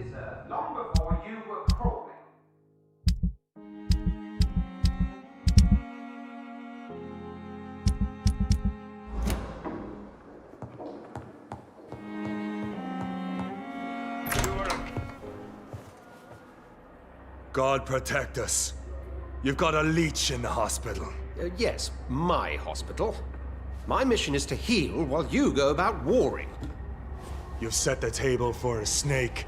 this earth long before you were crawling. God protect us. You've got a leech in the hospital. Yes, my hospital. My mission is to heal while you go about warring. You've set the table for a snake.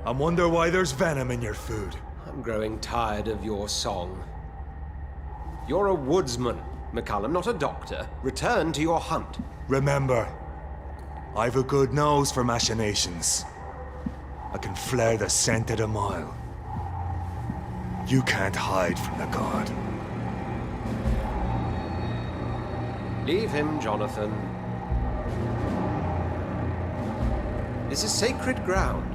I wonder why there's venom in your food. I'm growing tired of your song. You're a woodsman, McCullum, not a doctor. Return to your hunt. Remember, I've a good nose for machinations. I can flare the scent at a mile. You can't hide from the god. Leave him, Jonathan. This is sacred ground.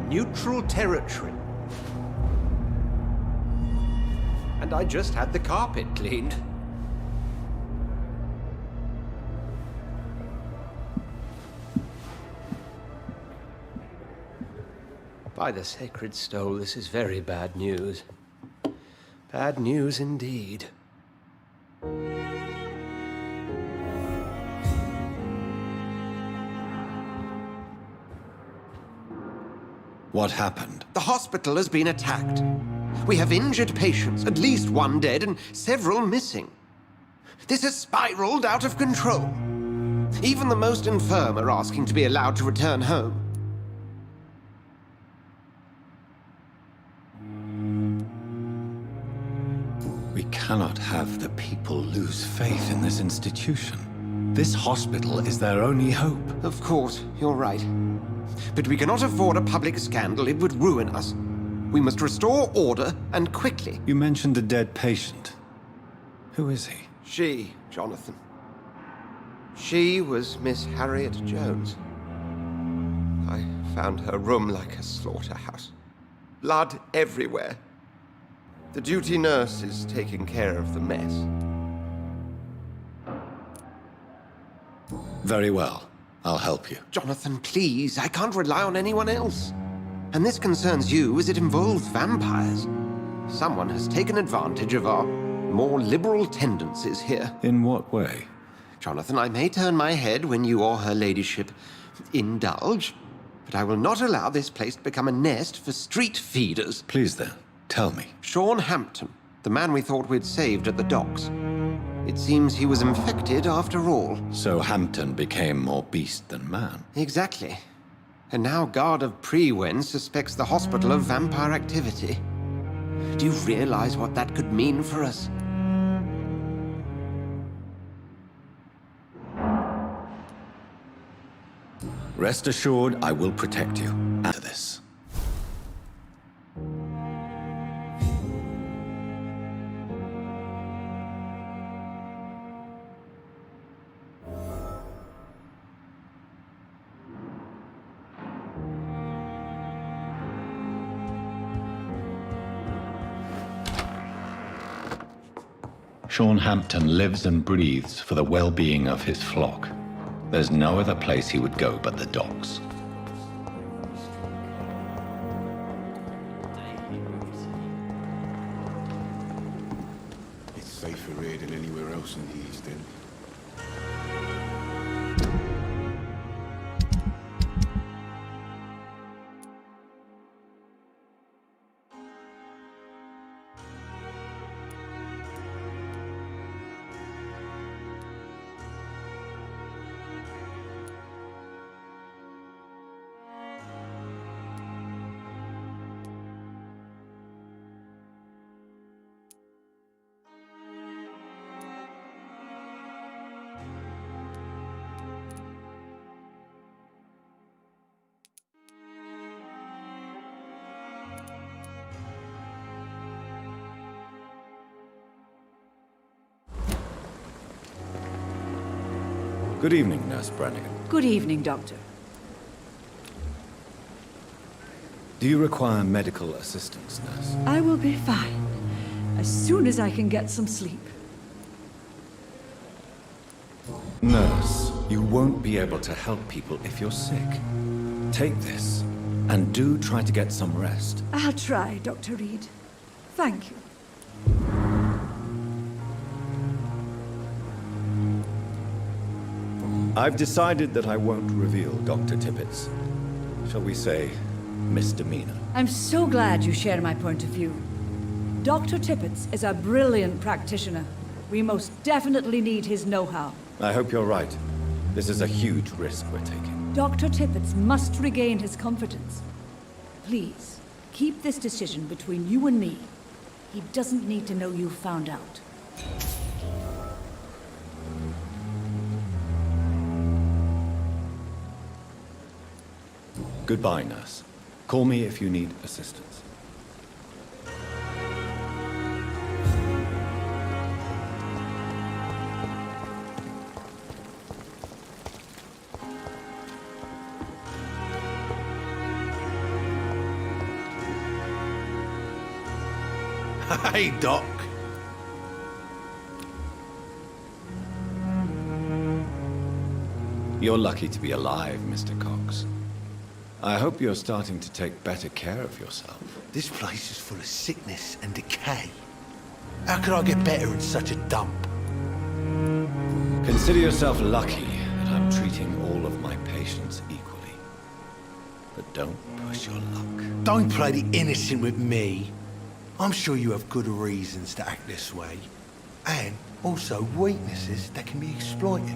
Neutral territory. And I just had the carpet cleaned. By the sacred stole, this is very bad news. Bad news indeed. What happened? The hospital has been attacked. We have injured patients, at least one dead and several missing. This has spiraled out of control. Even the most infirm are asking to be allowed to return home. We cannot have the people lose faith in this institution. This hospital is their only hope. Of course, you're right. But we cannot afford a public scandal. It would ruin us. We must restore order, and quickly. You mentioned a dead patient. Who is he? She, Jonathan. She was Miss Harriet Jones. I found her room like a slaughterhouse. Blood everywhere. The duty nurse is taking care of the mess. Very well. I'll help you. Jonathan, please. I can't rely on anyone else. And this concerns you as it involves vampires. Someone has taken advantage of our more liberal tendencies here. In what way? Jonathan, I may turn my head when you or her ladyship indulge, but I will not allow this place to become a nest for street feeders. Please then, tell me. Sean Hampton, the man we thought we'd saved at the docks. It seems he was infected after all. So Hampton became more beast than man. Exactly. And now Guard of Prewen suspects the hospital of vampire activity. Do you realize what that could mean for us? Rest assured, I will protect you. After this. Sean Hampton lives and breathes for the well-being of his flock. There's no other place he would go but the docks. It's safer here than anywhere else in the East End. Good evening, Nurse Brannigan. Good evening, Doctor. Do you require medical assistance, Nurse? I will be fine, as soon as I can get some sleep. Nurse, you won't be able to help people if you're sick. Take this, And do try to get some rest. I'll try, Dr. Reed. Thank you. I've decided that I won't reveal Dr. Tippett's, shall we say, misdemeanor. I'm so glad you share my point of view. Dr. Tippett's is a brilliant practitioner. We most definitely need his know-how. I hope you're right. This is a huge risk we're taking. Dr. Tippett's must regain his confidence. Please, keep this decision between you and me. He doesn't need to know you found out. Goodbye, nurse. Call me if you need assistance. Hey, Doc. You're lucky to be alive, Mr. Cox. I hope you're starting to take better care of yourself. This place is full of sickness and decay. How could I get better in such a dump? Consider yourself lucky that I'm treating all of my patients equally. But don't push your luck. Don't play the innocent with me. I'm sure you have good reasons to act this way. And also weaknesses that can be exploited.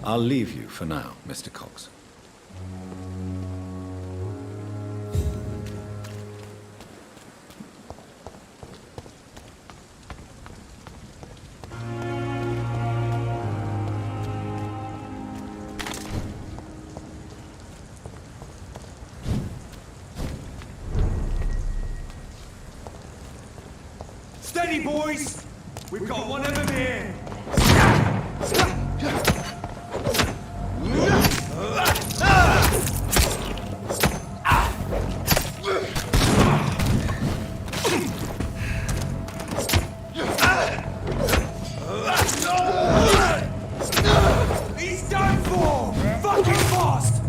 I'll leave you for now, Mr. Cox. Steady, boys! We've got one of them here! He's done for! Fucking fast!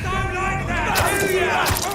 Don't like that, do ya?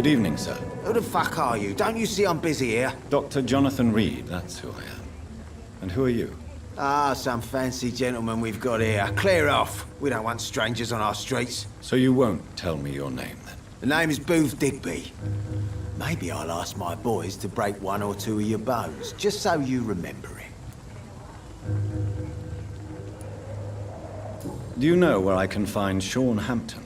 Good evening, sir. Who the fuck are you? Don't you see I'm busy here? Dr. Jonathan Reed, that's who I am. And who are you? Ah, some fancy gentleman we've got here. Clear off. We don't want strangers on our streets. So you won't tell me your name, then? The name is Booth Digby. Maybe I'll ask my boys to break one or two of your bones, just so you remember it. Do you know where I can find Sean Hampton?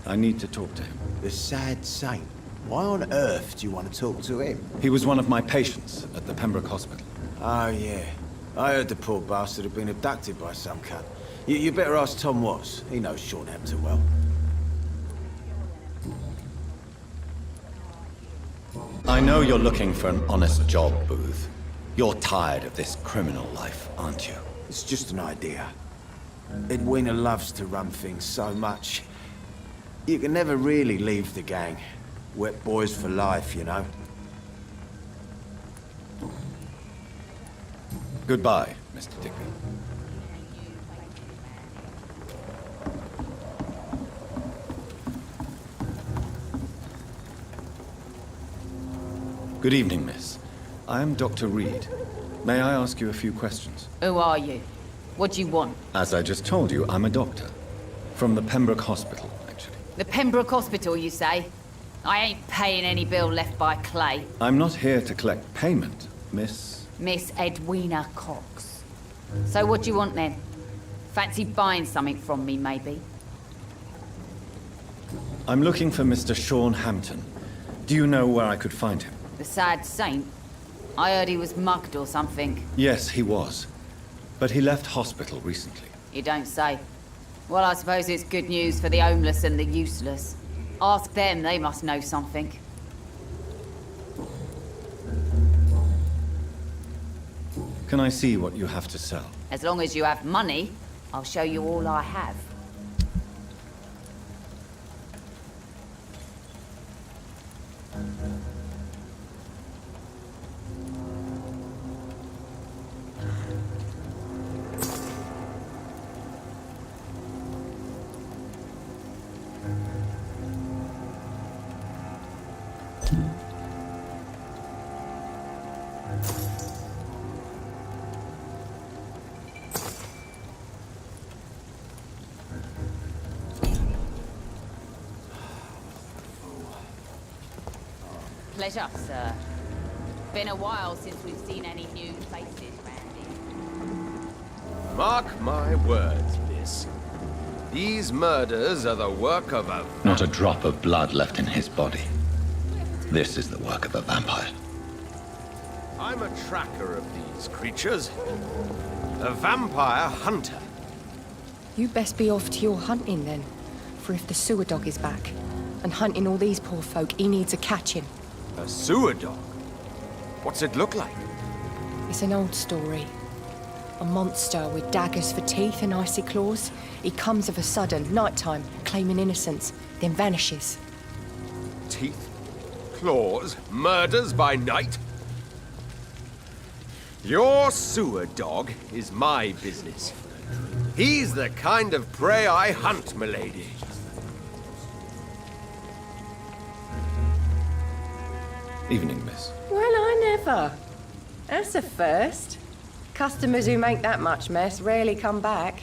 I need to talk to him. The sad saint. Why on earth do you want to talk to him? He was one of my patients at the Pembroke Hospital. Oh, yeah. I heard the poor bastard had been abducted by some cunt. You better ask Tom Watts. He knows Sean Hampton well. I know you're looking for an honest job, Booth. You're tired of this criminal life, aren't you? It's just an idea. Edwina loves to run things so much. You can never really leave the gang. Wet boys for life, you know. Goodbye, Mr. Digby. Good evening, miss. I am Dr. Reed. May I ask you a few questions? Who are you? What do you want? As I just told you, I'm a doctor. From the Pembroke Hospital, actually. The Pembroke Hospital, you say? I ain't paying any bill left by Clay. I'm not here to collect payment, miss. Miss Edwina Cox. So what do you want then? Fancy buying something from me, maybe? I'm looking for Mr. Sean Hampton. Do you know where I could find him? The sad saint? I heard he was mugged or something. Yes, he was. But he left hospital recently. You don't say. Well, I suppose it's good news for the homeless and the useless. Ask them, they must know something. Can I see what you have to sell? As long as you have money, I'll show you all I have. Pleasure, sir. Been a while since we've seen any new faces round here. Mark my words, miss. These murders are the work of a... Not a drop of blood left in his body. This is the work of a vampire. I'm a tracker of these creatures. A vampire hunter. You best be off to your hunting then. For if the sewer dog is back, and hunting all these poor folk, he needs a catching. A sewer dog? What's it look like? It's an old story. A monster with daggers for teeth and icy claws. He comes of a sudden, nighttime, claiming innocence, then vanishes. Teeth, claws, murders by night? Your sewer dog is my business. He's the kind of prey I hunt, milady. Evening, miss. Well, I never. That's a first. Customers who make that much mess rarely come back.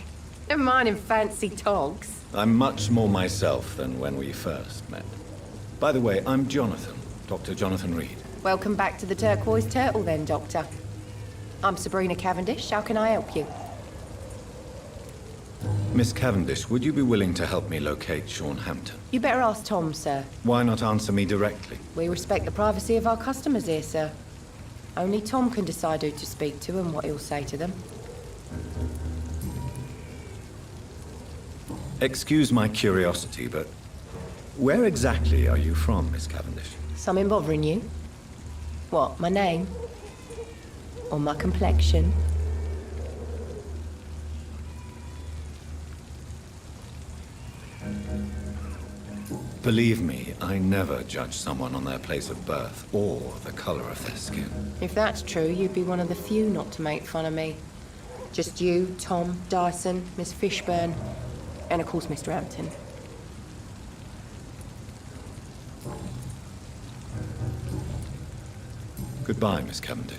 Never mind in fancy togs. I'm much more myself than when we first met. By the way, I'm Jonathan, Dr. Jonathan Reed. Welcome back to the Turquoise Turtle then, Doctor. I'm Sabrina Cavendish. How can I help you? Miss Cavendish, would you be willing to help me locate Sean Hampton? You better ask Tom, sir. Why not answer me directly? We respect the privacy of our customers here, sir. Only Tom can decide who to speak to and what he'll say to them. Excuse my curiosity, but where exactly are you from, Miss Cavendish? Something bothering you? What, my name? Or my complexion? Believe me, I never judge someone on their place of birth or the color of their skin. If that's true, you'd be one of the few not to make fun of me. Just you, Tom, Dyson, Miss Fishburne, and of course Mr. Hampton. Goodbye, Miss Cavendish.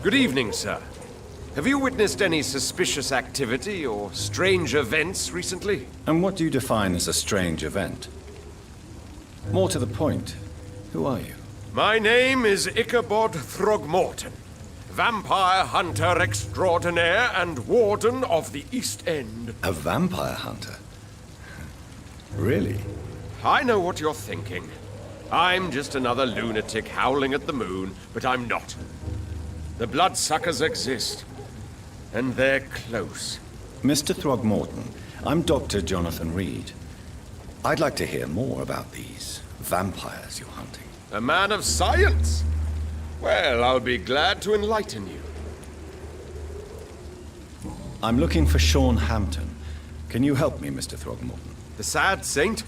Good evening, sir. Have you witnessed any suspicious activity or strange events recently? And what do you define as a strange event? More to the point, who are you? My name is Ichabod Throgmorton, vampire hunter extraordinaire and warden of the East End. A vampire hunter? Really? I know what you're thinking. I'm just another lunatic howling at the moon, but I'm not. The bloodsuckers exist, and they're close. Mr. Throgmorton, I'm Dr. Jonathan Reed. I'd like to hear more about these vampires you're hunting. A man of science? Well, I'll be glad to enlighten you. I'm looking for Sean Hampton. Can you help me, Mr. Throgmorton? The sad saint?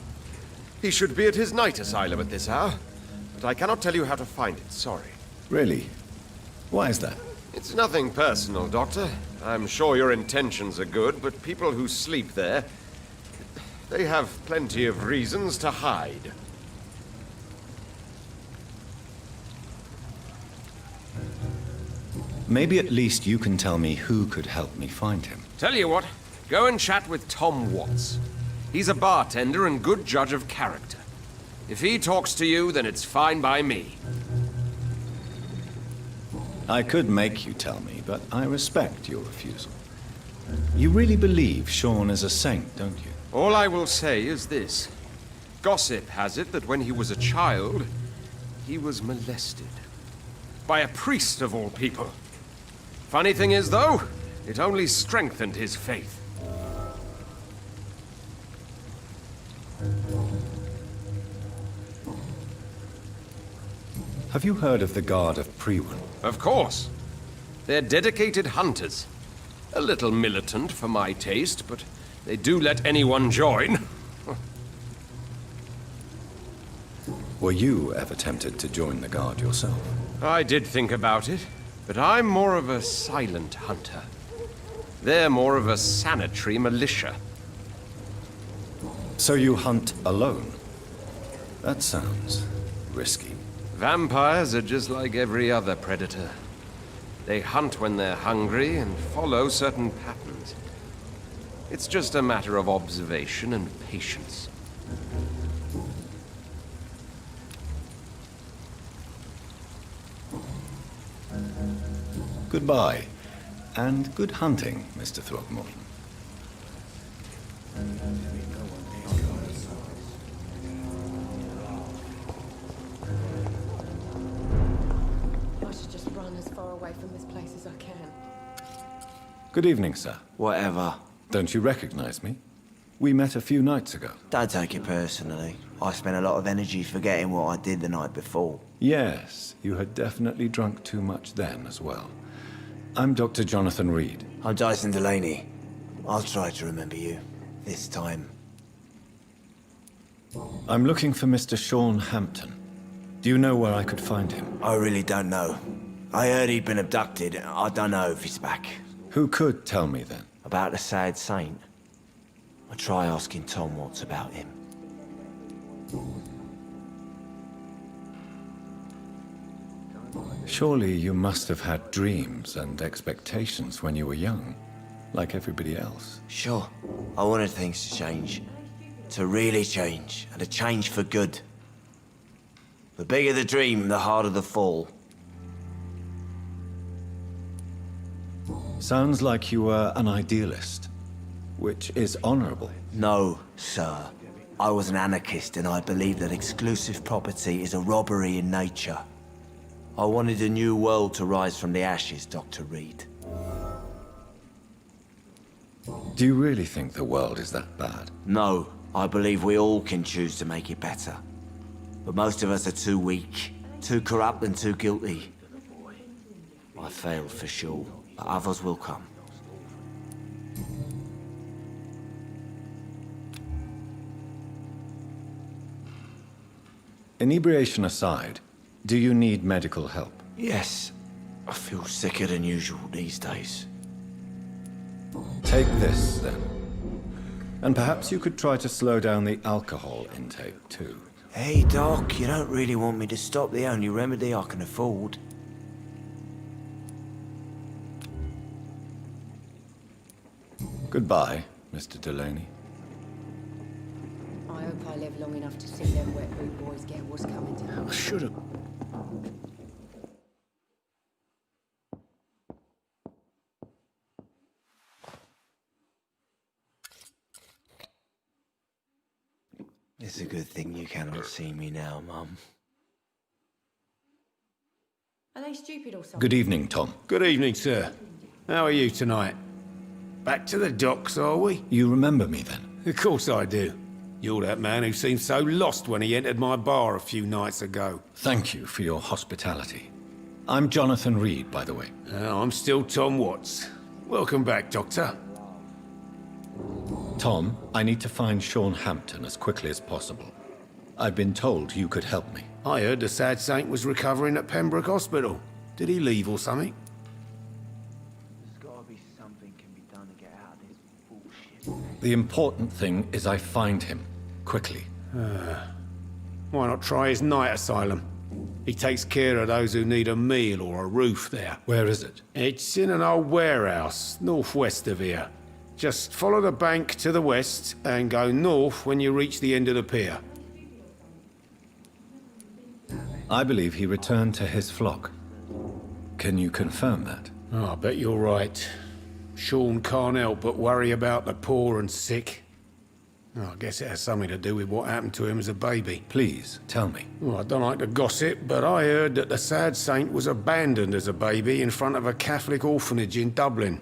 He should be at his night asylum at this hour, but I cannot tell you how to find it, sorry. Really? Why is that? It's nothing personal, Doctor. I'm sure your intentions are good, but people who sleep there, they have plenty of reasons to hide. Maybe at least you can tell me who could help me find him. Tell you what, go and chat with Tom Watts. He's a bartender and good judge of character. If he talks to you, then it's fine by me. I could make you tell me, but I respect your refusal. You really believe Sean is a saint, don't you? All I will say is this. Gossip has it that when he was a child, he was molested. By a priest of all people. Funny thing is, though, it only strengthened his faith. Have you heard of the Guard of Priwen? Of course. They're dedicated hunters. A little militant for my taste, but they do let anyone join. Were you ever tempted to join the Guard yourself? I did think about it, but I'm more of a silent hunter. They're more of a sanitary militia. So you hunt alone? That sounds risky. Vampires are just like every other predator. They hunt when they're hungry and follow certain patterns. It's just a matter of observation and patience. Goodbye, and good hunting, Mr. Throgmorton. I should just run as far away from this place as I can. Good evening, sir. Whatever. Don't you recognize me? We met a few nights ago. Don't take it personally. I spent a lot of energy forgetting what I did the night before. Yes, you had definitely drunk too much then as well. I'm Dr. Jonathan Reed. I'm Jason Delaney. I'll try to remember you. This time. I'm looking for Mr. Sean Hampton. Do you know where I could find him? I really don't know. I heard he'd been abducted. I don't know if he's back. Who could tell me then? About the sad saint? I'll try asking Tom Watts about him. Surely you must have had dreams and expectations when you were young, like everybody else. Sure. I wanted things to change. To really change, and to change for good. The bigger the dream, the harder the fall. Sounds like you were an idealist, which is honorable. No, sir. I was an anarchist, and I believed that exclusive property is a robbery in nature. I wanted a new world to rise from the ashes, Dr. Reed. Do you really think the world is that bad? No, I believe we all can choose to make it better. But most of us are too weak, too corrupt and too guilty. I failed for sure, but others will come. Inebriation aside, do you need medical help? Yes, I feel sicker than usual these days. Take this, then. And perhaps you could try to slow down the alcohol intake, too. Hey, Doc, you don't really want me to stop the only remedy I can afford. Goodbye, Mr. Delaney. I hope I live long enough to see them wet boot boys get what's coming to them. I should have. It's a good thing you cannot see me now, Mum. Are they stupid or something? Good evening, Tom. Good evening, sir. How are you tonight? Back to the docks, are we? You remember me then? Of course I do. You're that man who seemed so lost when he entered my bar a few nights ago. Thank you for your hospitality. I'm Jonathan Reed, by the way. I'm still Tom Watts. Welcome back, Doctor. Tom, I need to find Sean Hampton as quickly as possible. I've been told you could help me. I heard the sad saint was recovering at Pembroke Hospital. Did he leave or something? There's gotta be something can be done to get out of this bullshit. The important thing is I find him, quickly. Why not try his night asylum? He takes care of those who need a meal or a roof there. Where is it? It's in an old warehouse, northwest of here. Just follow the bank to the west and go north when you reach the end of the pier. I believe he returned to his flock. Can you confirm that? Oh, I bet you're right. Sean can't help but worry about the poor and sick. Oh, I guess it has something to do with what happened to him as a baby. Please, tell me. Well, I don't like to gossip, but I heard that the sad saint was abandoned as a baby in front of a Catholic orphanage in Dublin.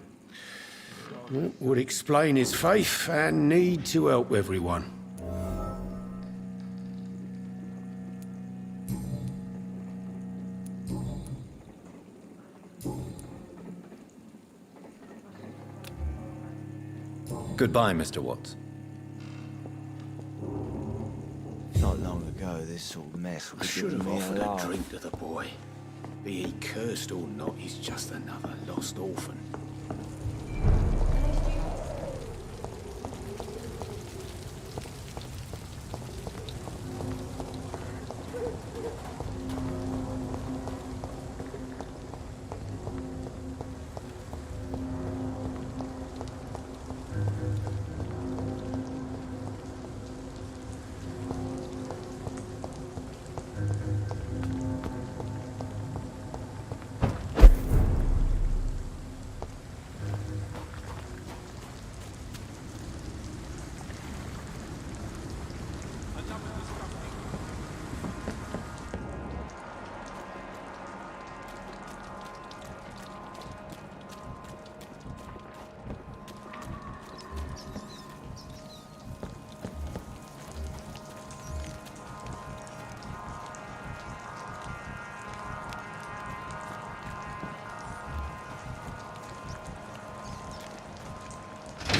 It would explain his faith and need to help everyone. Goodbye, Mr. Watts. Not long ago, this sort of mess I was should have giving me offered alarm. a drink to the boy. Be he cursed or not, he's just another lost orphan.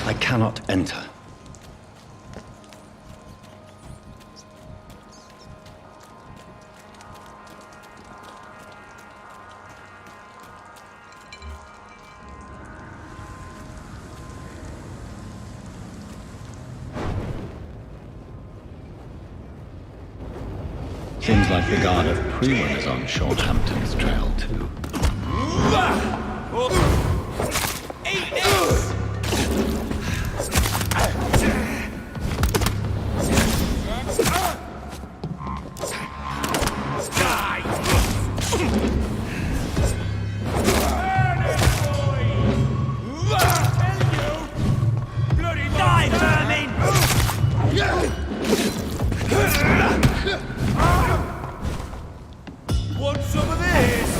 I cannot enter. Seems like the guard of Prewin is on Sean Hampton's trail, too. Eat this! Die! Burn it, boy! Tell you! Bloody die, vermin! Want some of this?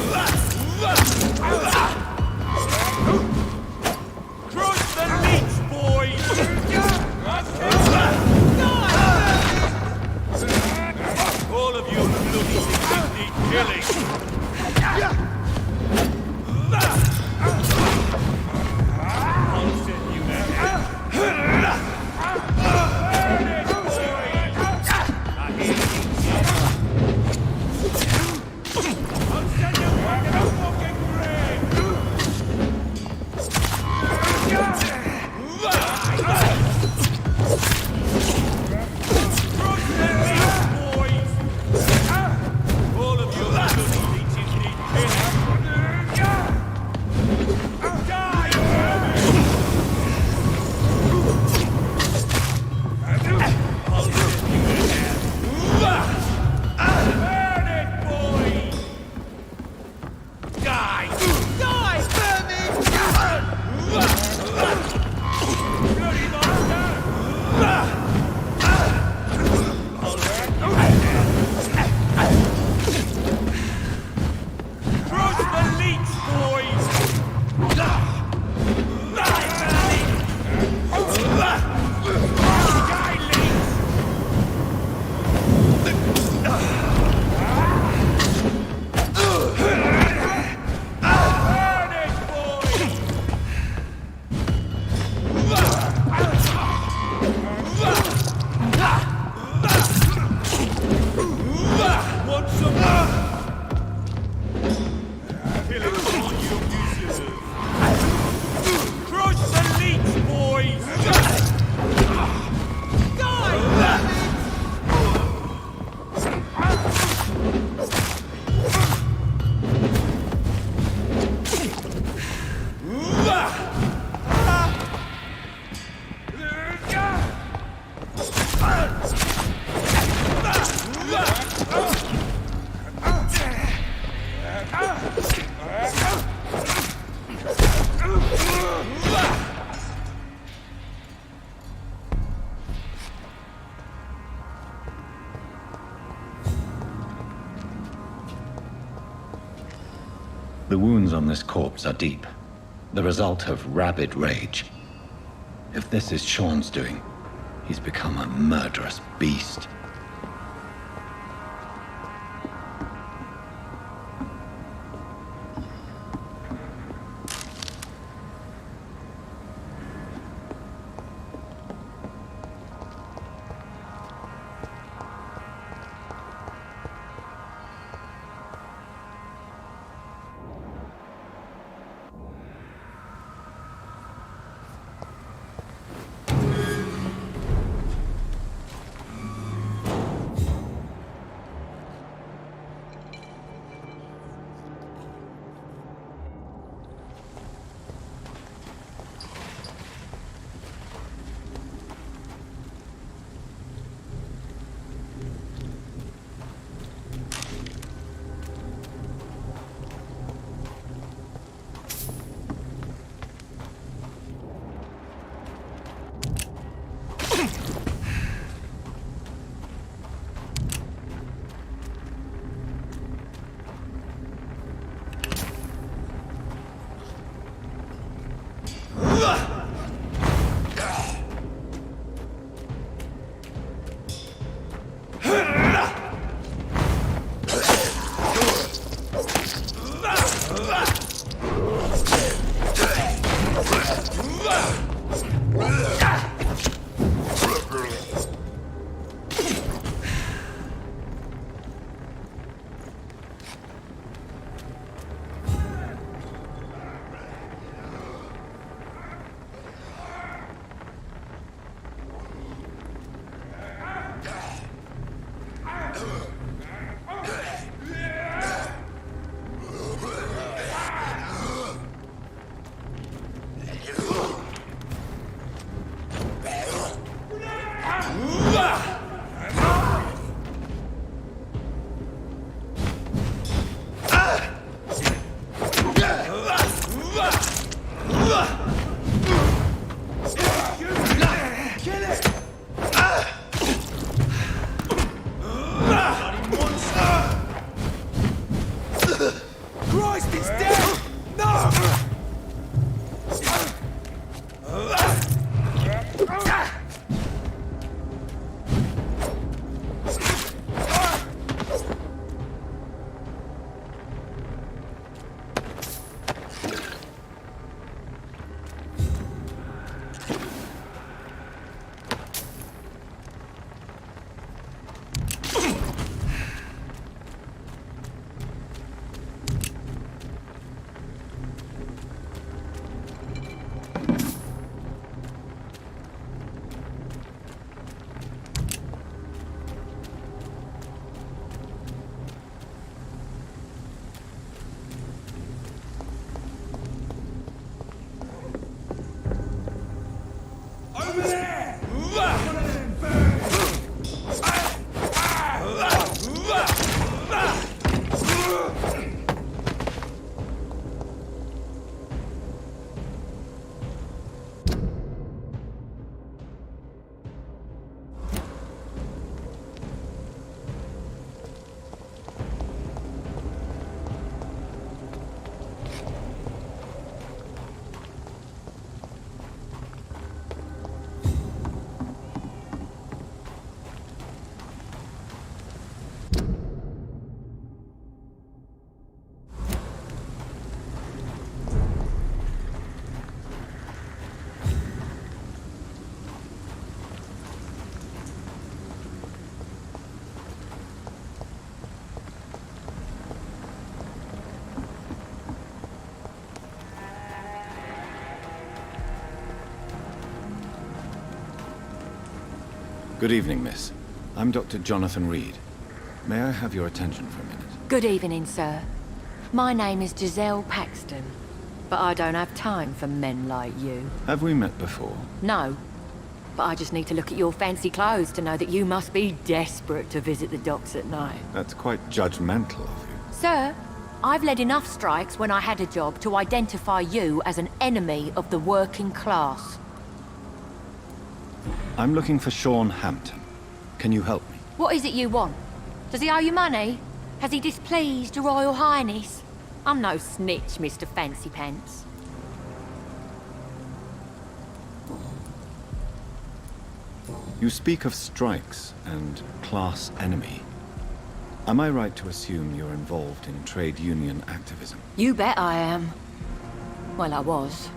The wounds on this corpse are deep, the result of rabid rage. If this is Sean's doing, he's become a murderous beast. Good evening, miss. I'm Dr. Jonathan Reed. May I have your attention for a minute? Good evening, sir. My name is Giselle Paxton, but I don't have time for men like you. Have we met before? No, but I just need to look at your fancy clothes to know that you must be desperate to visit the docks at night. That's quite judgmental of you. Sir, I've led enough strikes when I had a job to identify you as an enemy of the working class. I'm looking for Sean Hampton. Can you help me? What is it you want? Does he owe you money? Has he displeased your Royal Highness? I'm no snitch, Mr. Fancy Pants. You speak of strikes and class enemy. Am I right to assume you're involved in trade union activism? You bet I am. Well, I was.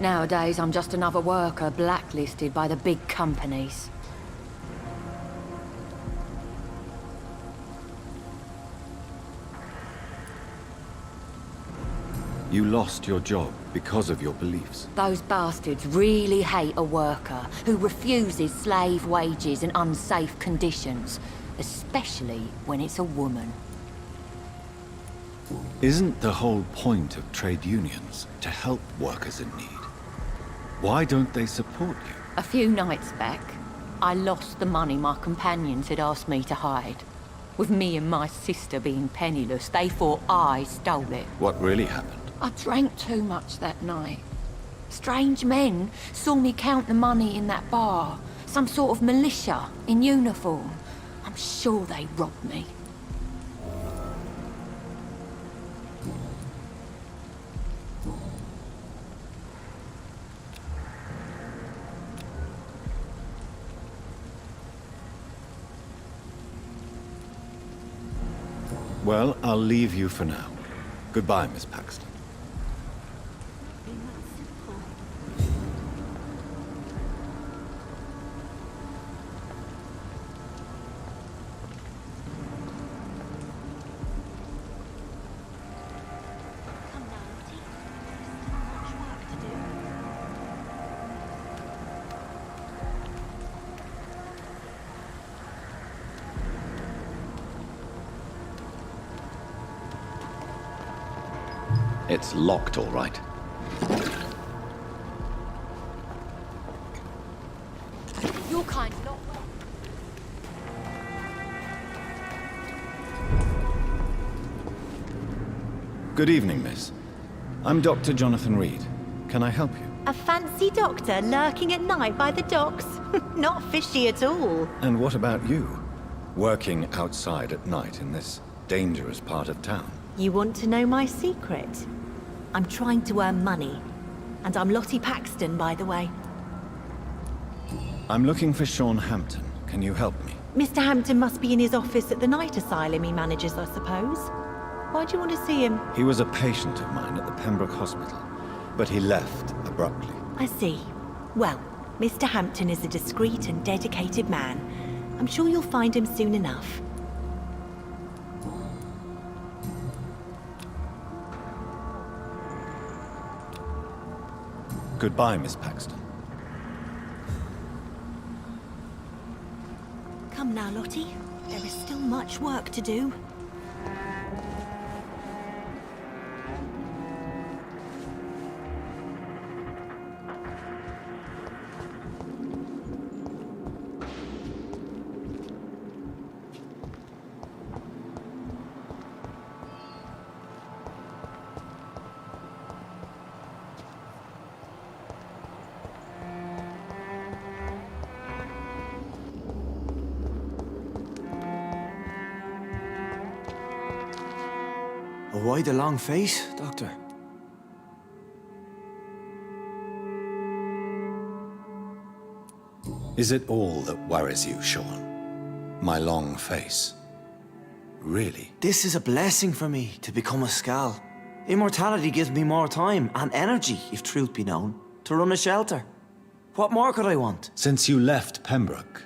Nowadays, I'm just another worker blacklisted by the big companies. You lost your job because of your beliefs. Those bastards really hate a worker who refuses slave wages and unsafe conditions, especially when it's a woman. Isn't the whole point of trade unions to help workers in need? Why don't they support you? A few nights back, I lost the money my companions had asked me to hide. With me and my sister being penniless, they thought I stole it. What really happened? I drank too much that night. Strange men saw me count the money in that bar. Some sort of militia in uniform. I'm sure they robbed me. Well, I'll leave you for now. Goodbye, Miss Paxton. It's locked, all right. Your kind not. Good evening, miss. I'm Dr. Jonathan Reed. Can I help you? A fancy doctor lurking at night by the docks? Not fishy at all. And what about you? Working outside at night in this dangerous part of town? You want to know my secret? I'm trying to earn money. And I'm Lottie Paxton, by the way. I'm looking for Sean Hampton. Can you help me? Mr. Hampton must be in his office at the night asylum he manages, I suppose. Why do you want to see him? He was a patient of mine at the Pembroke Hospital, but he left abruptly. I see. Well, Mr. Hampton is a discreet and dedicated man. I'm sure you'll find him soon enough. Goodbye, Miss Paxton. Come now, Lottie. There is still much work to do. Why the long face, Doctor? Is it all that worries you, Sean? My long face? Really? This is a blessing for me to become a Skal. Immortality gives me more time and energy, if truth be known, to run a shelter. What more could I want? Since you left Pembroke,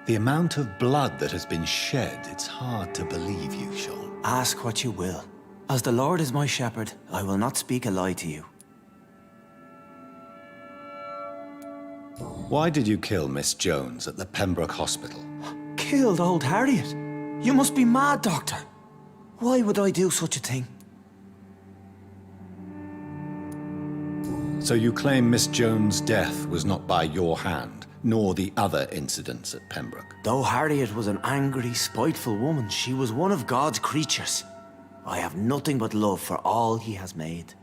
the amount of blood that has been shed, it's hard to believe you, Sean. Ask what you will. As the Lord is my shepherd, I will not speak a lie to you. Why did you kill Miss Jones at the Pembroke Hospital? Killed old Harriet? You must be mad, Doctor. Why would I do such a thing? So you claim Miss Jones' death was not by your hand, nor the other incidents at Pembroke? Though Harriet was an angry, spiteful woman, she was one of God's creatures. I have nothing but love for all he has made.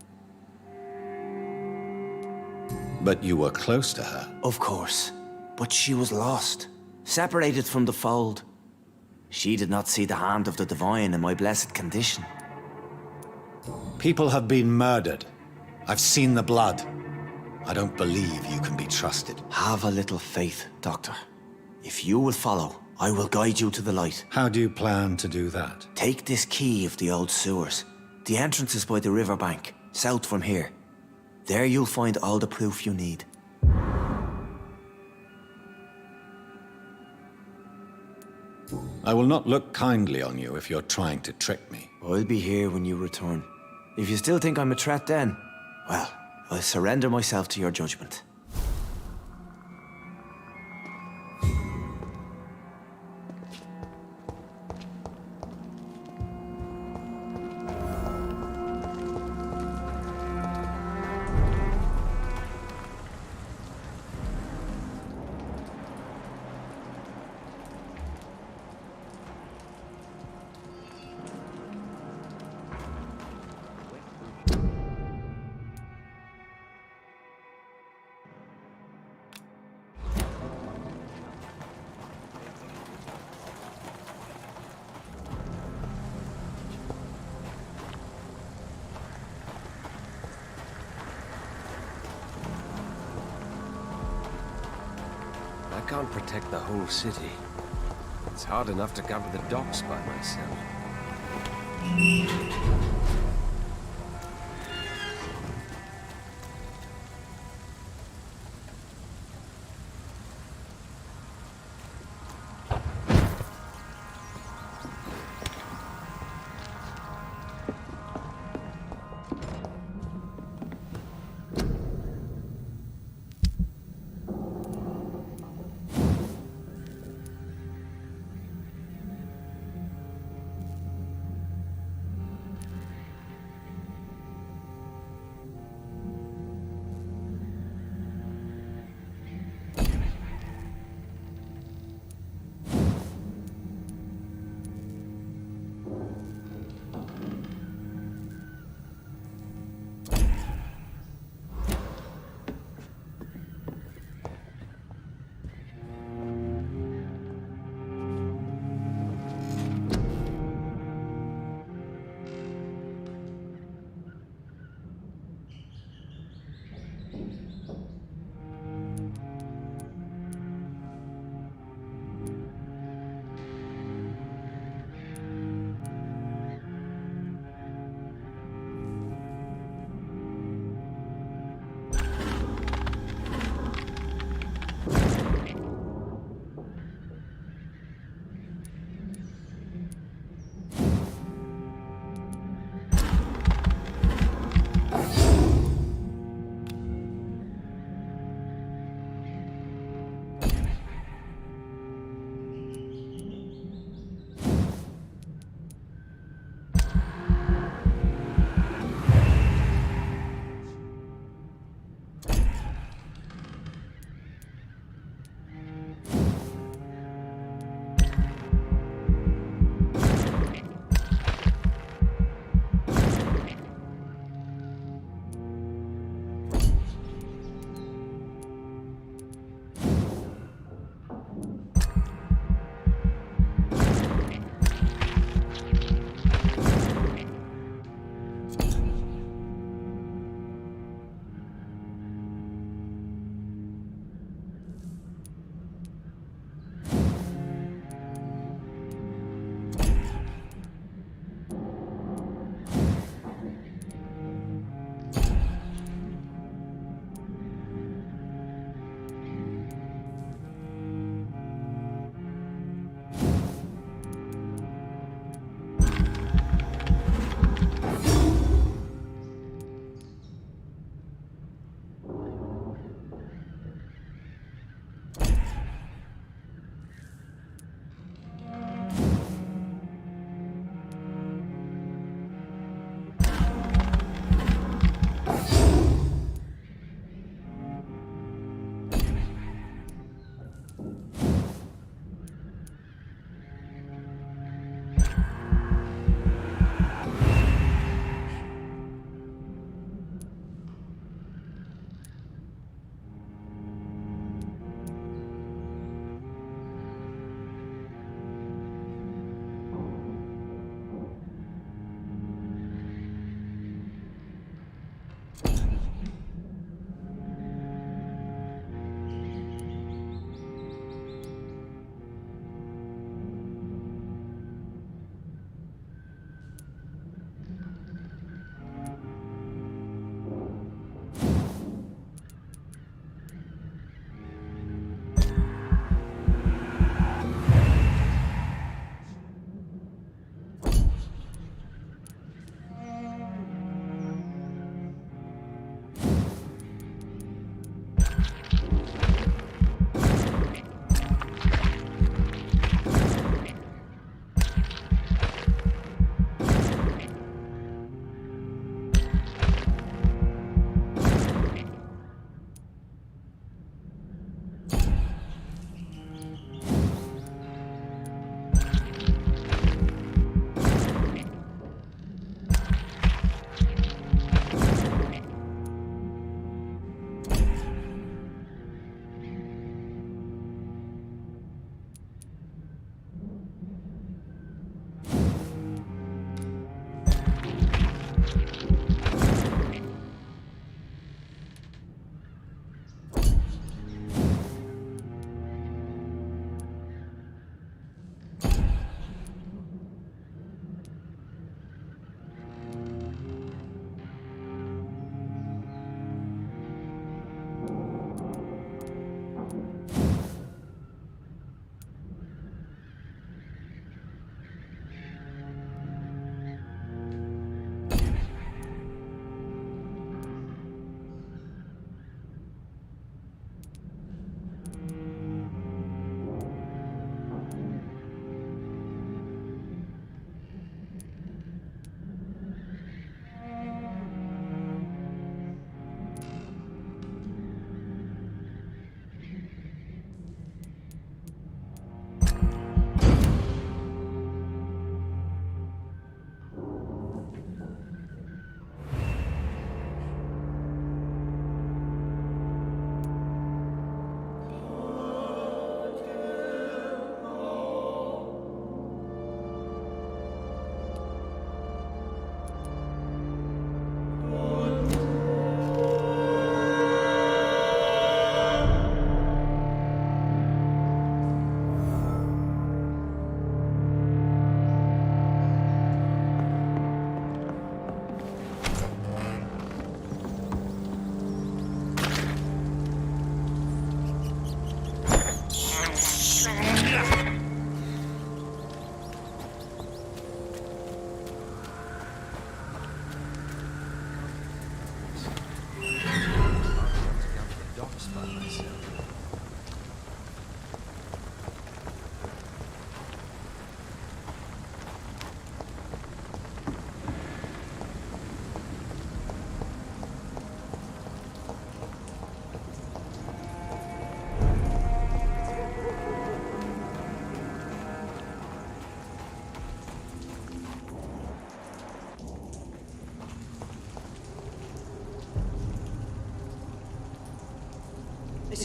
But you were close to her. Of course. But she was lost, separated from the fold. She did not see the hand of the divine in my blessed condition. People have been murdered. I've seen the blood. I don't believe you can be trusted. Have a little faith, Doctor. If you will follow, I will guide you to the light. How do you plan to do that? Take this key of the old sewers. The entrance is by the riverbank, south from here. There you'll find all the proof you need. I will not look kindly on you if you're trying to trick me. I'll be here when you return. If you still think I'm a threat then, well, I'll surrender myself to your judgment. I can't protect the whole city. It's hard enough to cover the docks by myself.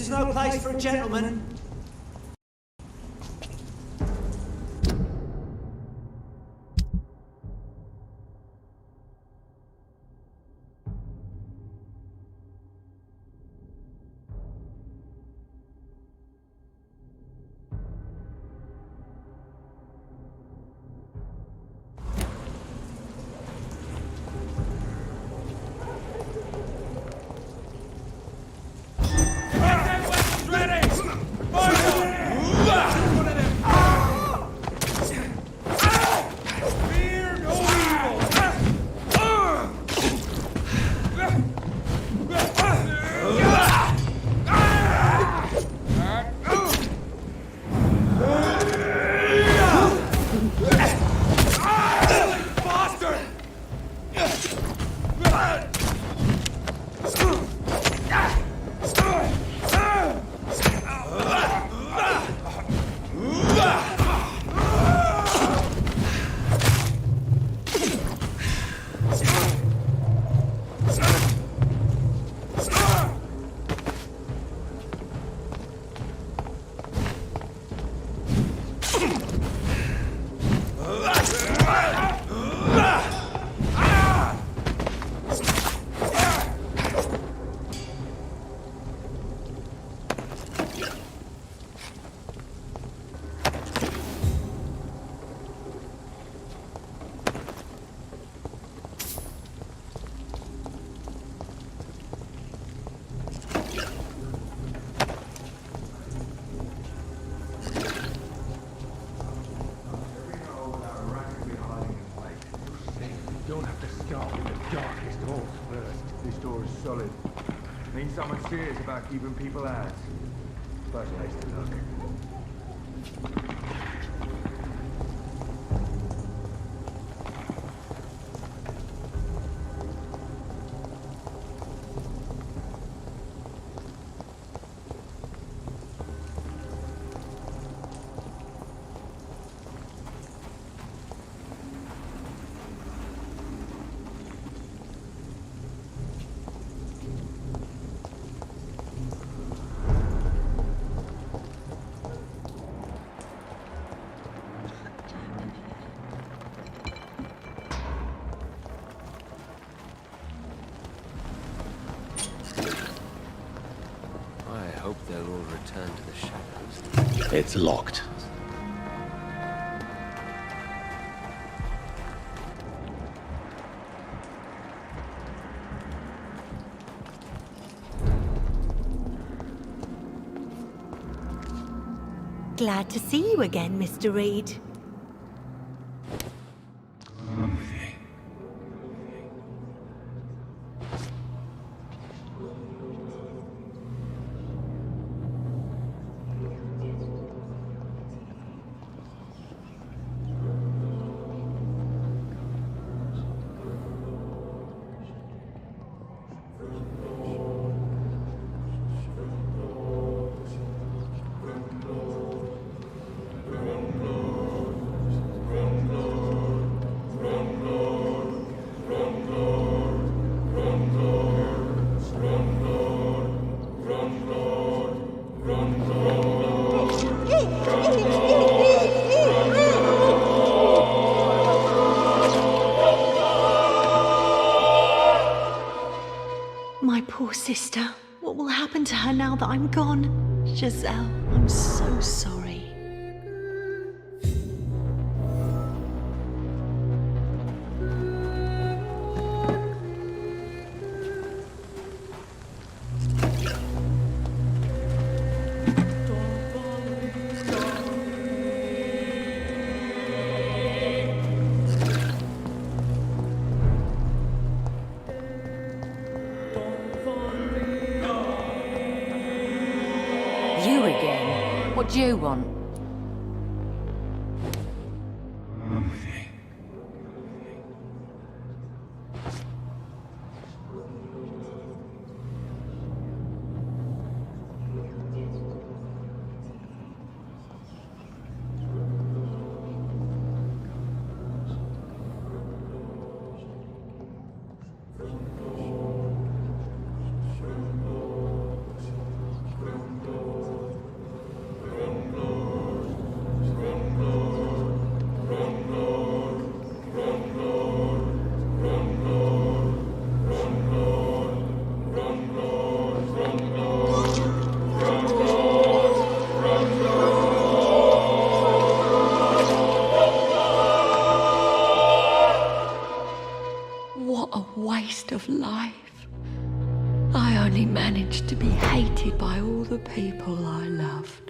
is no place for a gentleman. Solid. Means someone serious about keeping people out. First place to look. I hope they'll all return to the shadows. It's locked. Glad to see you again, Mr. Reed. My poor sister. What will happen to her now that I'm gone? Giselle, I'm so sorry. You again? What do you want? only managed to be hated by all the people I loved.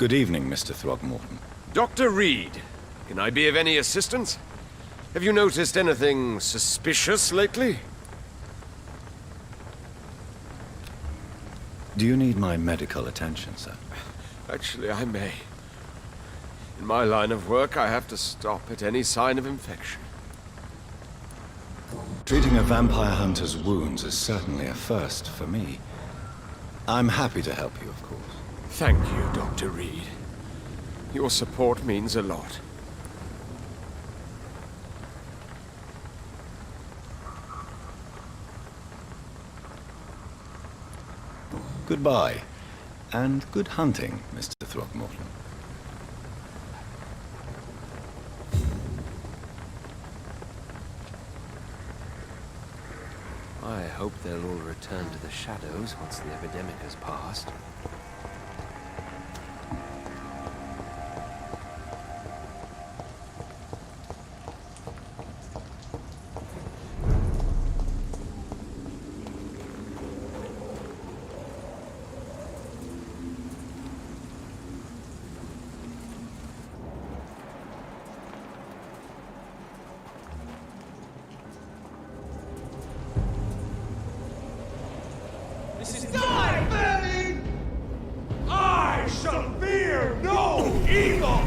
Good evening, Mr. Throgmorton. Dr. Reed, can I be of any assistance? Have you noticed anything suspicious lately? Do you need my medical attention, sir? Actually, I may. In my line of work, I have to stop at any sign of infection. Treating a vampire hunter's wounds is certainly a first for me. I'm happy to help you, of course. Thank you, Dr. Reed. Your support means a lot. Goodbye, and good hunting, Mr. Throgmorton. I hope they'll all return to the shadows once the epidemic has passed. This is die, baby! I shall fear no evil!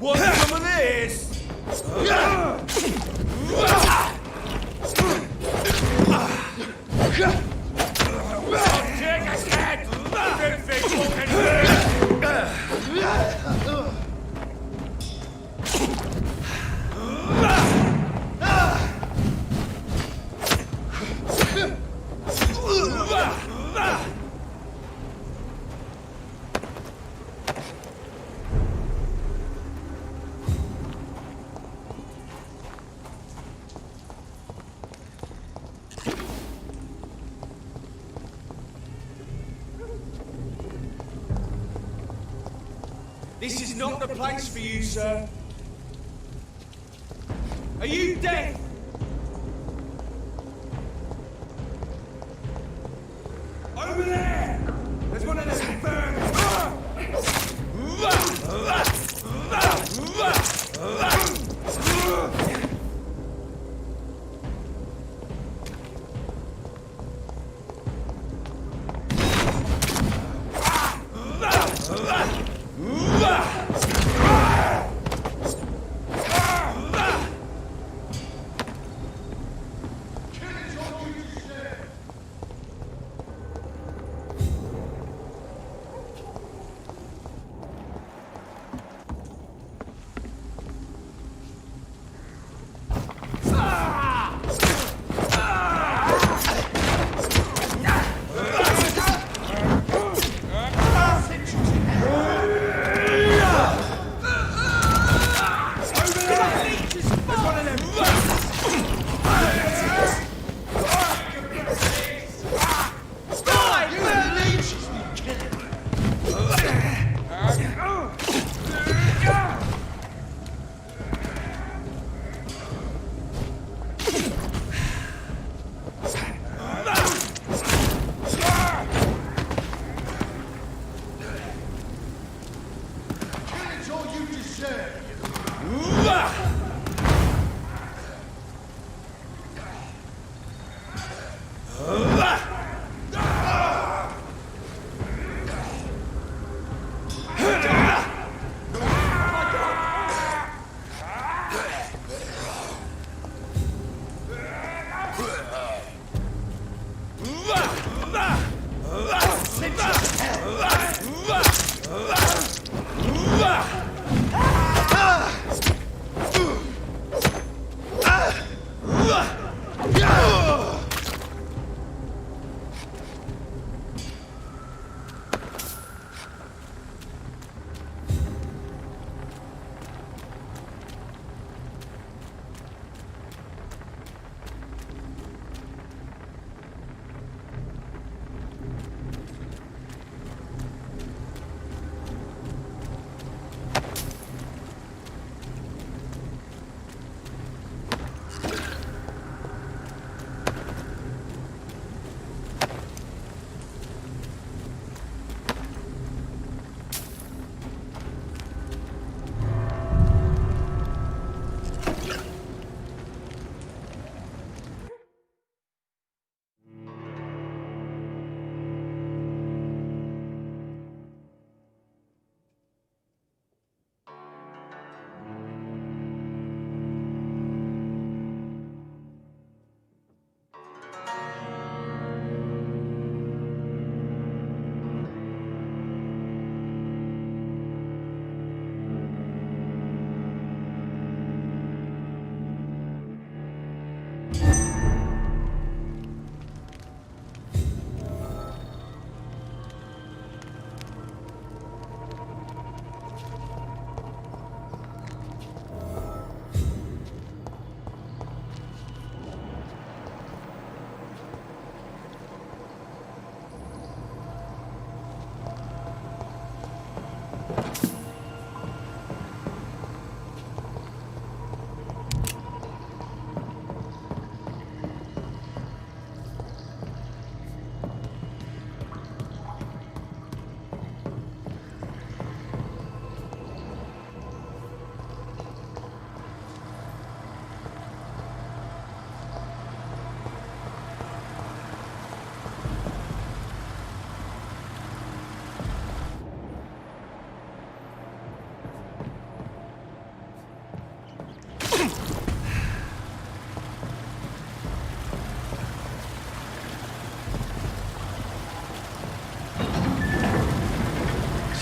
Want some of this? Take a cat! Them things walking This is not the place for you, sir. Are you deaf? Over there! There's one of them birds!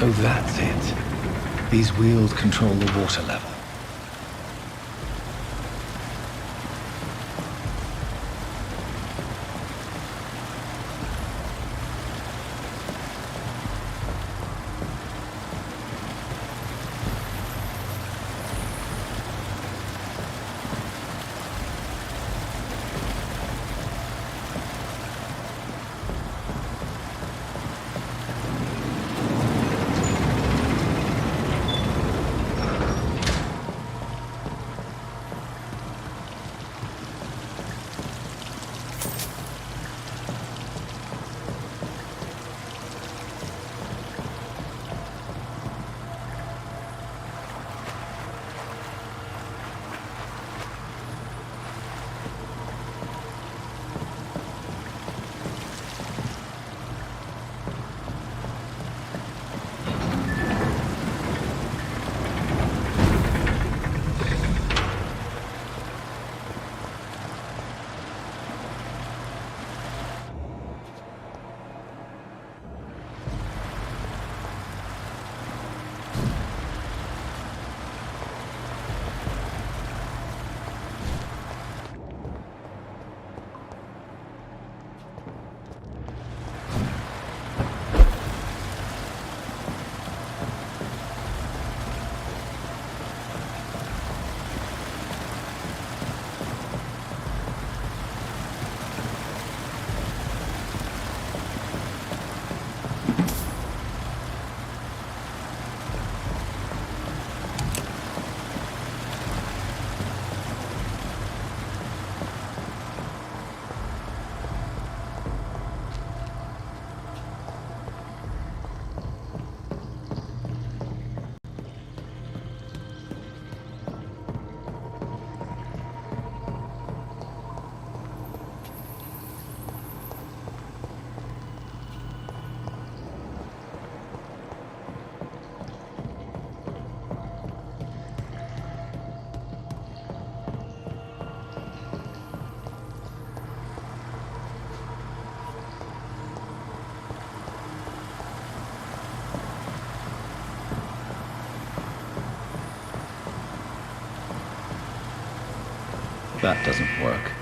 So that's it. These wheels control the water level. That doesn't work.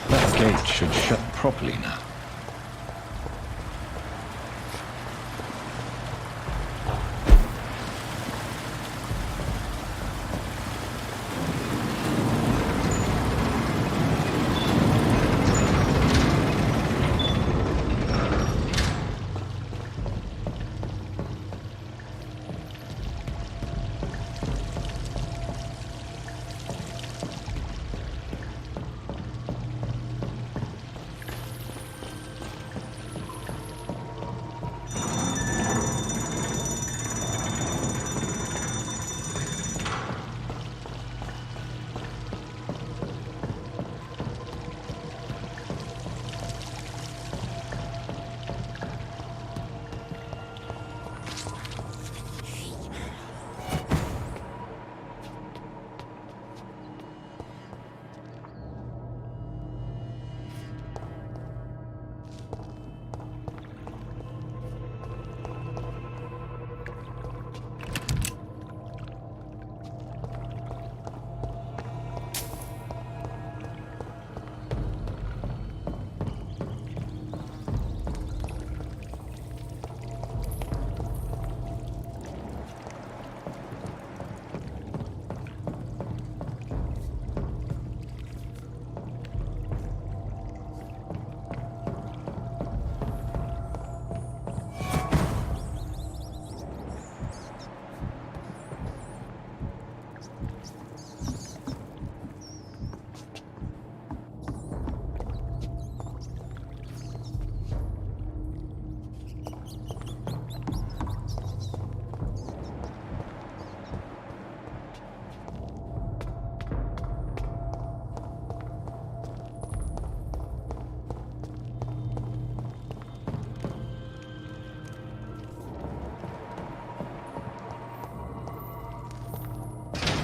That gate should shut properly now.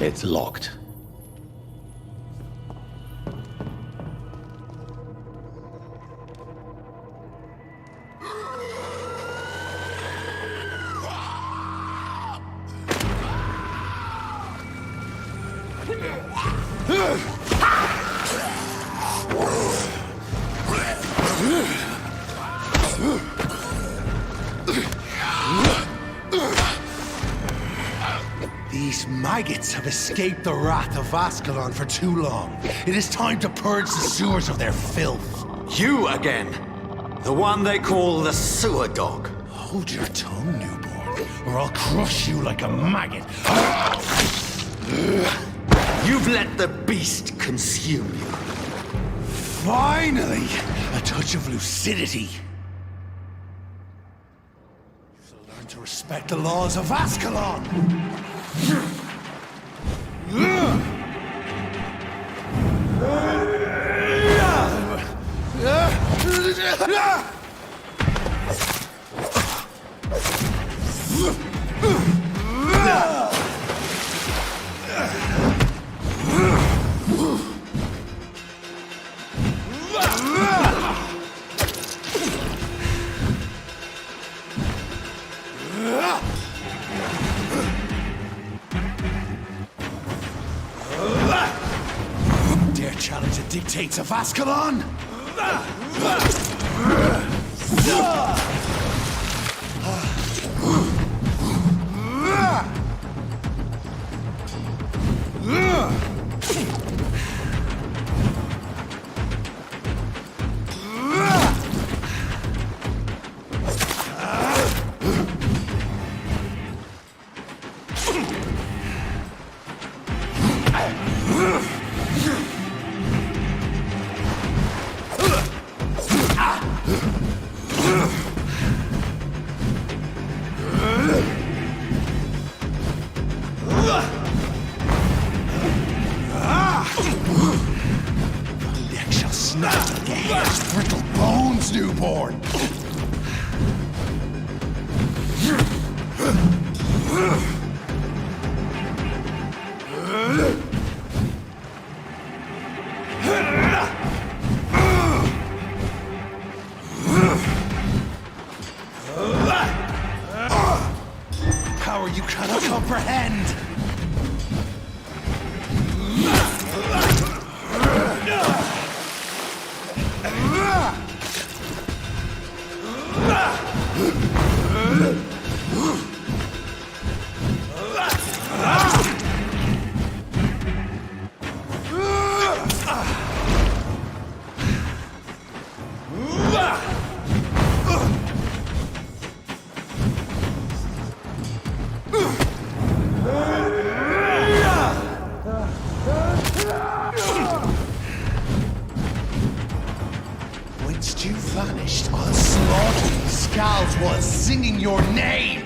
It's locked. These maggots have escaped the wrath of Ascalon for too long. It is time to purge the sewers of their filth. You again! The one they call the sewer dog. Hold your tongue, newborn, or I'll crush you like a maggot. You've let the beast consume you. Finally! A touch of lucidity. You'll learn to respect the laws of Ascalon! Dare challenge the dictates of Ascalon? The neck shall snap like a hare's brittle bones, newborn! Power you cannot comprehend! Whence you vanished, I'll slaughter these scows while singing your name!